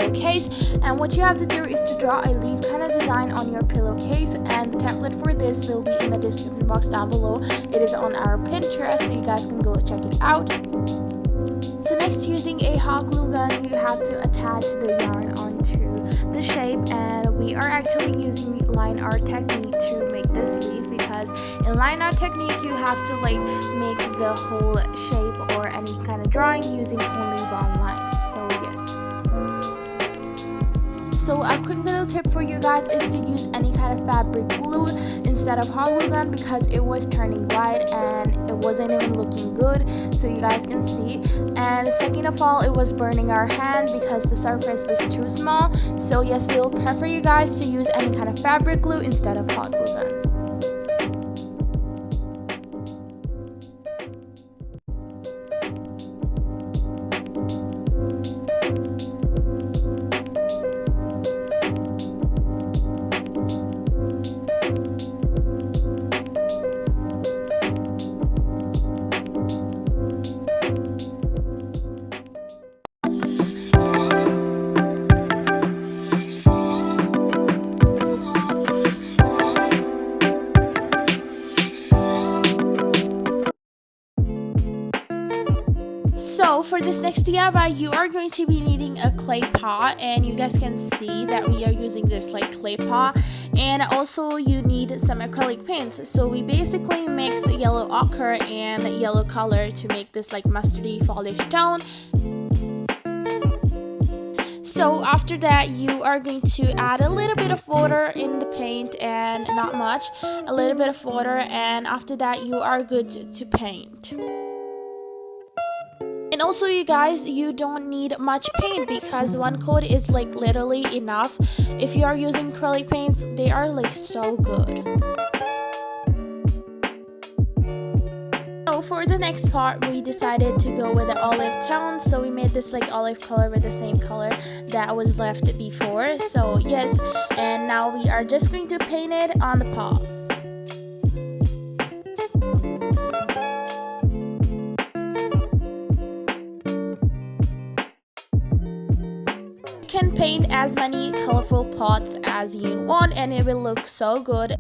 pillowcase. And what you have to do is to draw a leaf kind of design on your pillowcase, and the template for this will be in the description box down below. It is on our Pinterest, so you guys can go check it out. So next, using a hot glue gun, you have to attach the yarn onto the shape, and we are actually using line art technique to make this leaf, because in line art technique you have to like make the whole shape or any kind of drawing using only one line. So yes. So a quick little tip for you guys is to use any kind of fabric glue instead of hot glue gun, because it was turning white and it wasn't even looking good, so you guys can see. And second of all, it was burning our hand because the surface was too small. So yes, we'll prefer you guys to use any kind of fabric glue instead of hot glue gun. So for this next DIY, you are going to be needing a clay pot, and you guys can see that we are using this like clay pot, and also you need some acrylic paints. So we basically mix yellow ochre and yellow color to make this like mustardy fallish tone. So after that, you are going to add a little bit of water in the paint, and not much, a little bit of water, and after that you are good to paint. And also you guys, you don't need much paint because one coat is like literally enough. If you are using acrylic paints, they are like so good. So for the next part, we decided to go with the olive tone, so we made this like olive color with the same color that was left before. So yes, and now we are just going to paint it on the pot. You can paint as many colorful pots as you want, and it will look so good.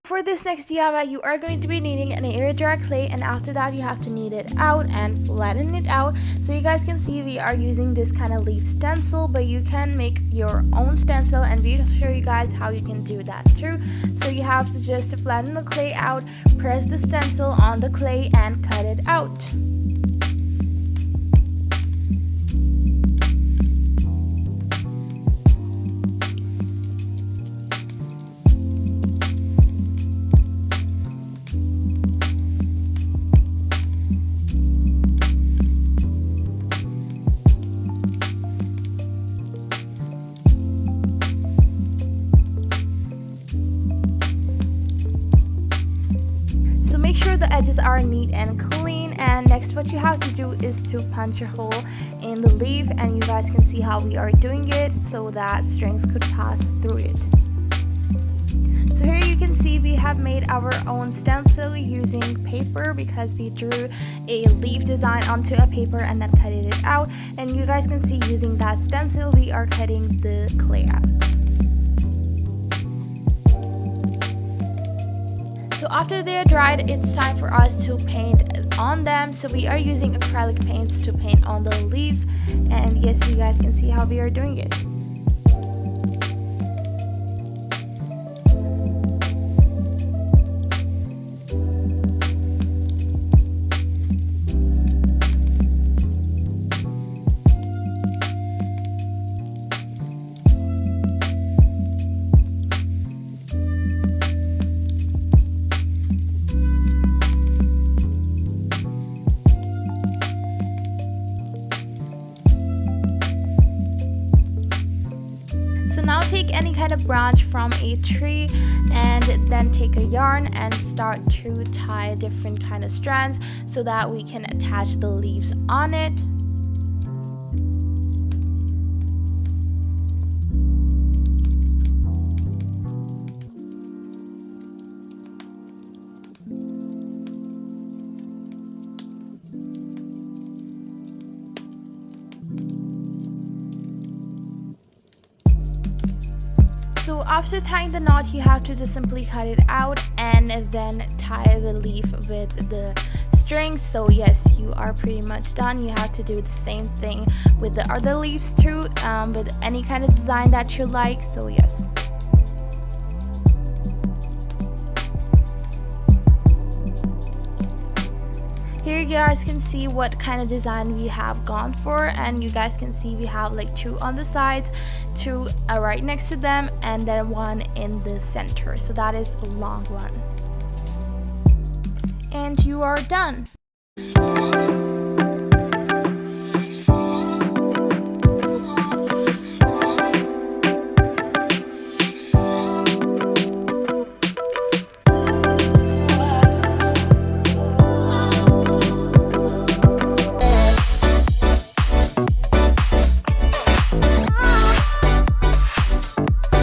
For this next DIY, you are going to be needing an air dry clay, and after that you have to knead it out and flatten it out. So you guys can see we are using this kind of leaf stencil, but you can make your own stencil, and we'll show you guys how you can do that too. So you have to just flatten the clay out, press the stencil on the clay and cut it out. Make sure the edges are neat and clean, and next what you have to do is to punch a hole in the leaf, and you guys can see how we are doing it so that strings could pass through it. So here you can see we have made our own stencil using paper, because we drew a leaf design onto a paper and then cut it out, and you guys can see using that stencil we are cutting the clay out. So after they are dried, it's time for us to paint on them. So we are using acrylic paints to paint on the leaves, and yes, you guys can see how we are doing it. So now take any kind of branch from a tree and then take a yarn and start to tie different kind of strands so that we can attach the leaves on it. after tying the knot, you have to just simply cut it out and then tie the leaf with the string. So yes, you are pretty much done. You have to do the same thing with the other leaves too, with any kind of design that you like. So yes. Here you guys can see what kind of design we have gone for, and you guys can see we have like 2 on the sides, 2 right next to them, and then 1 in the center. So that is a long one. And you are done.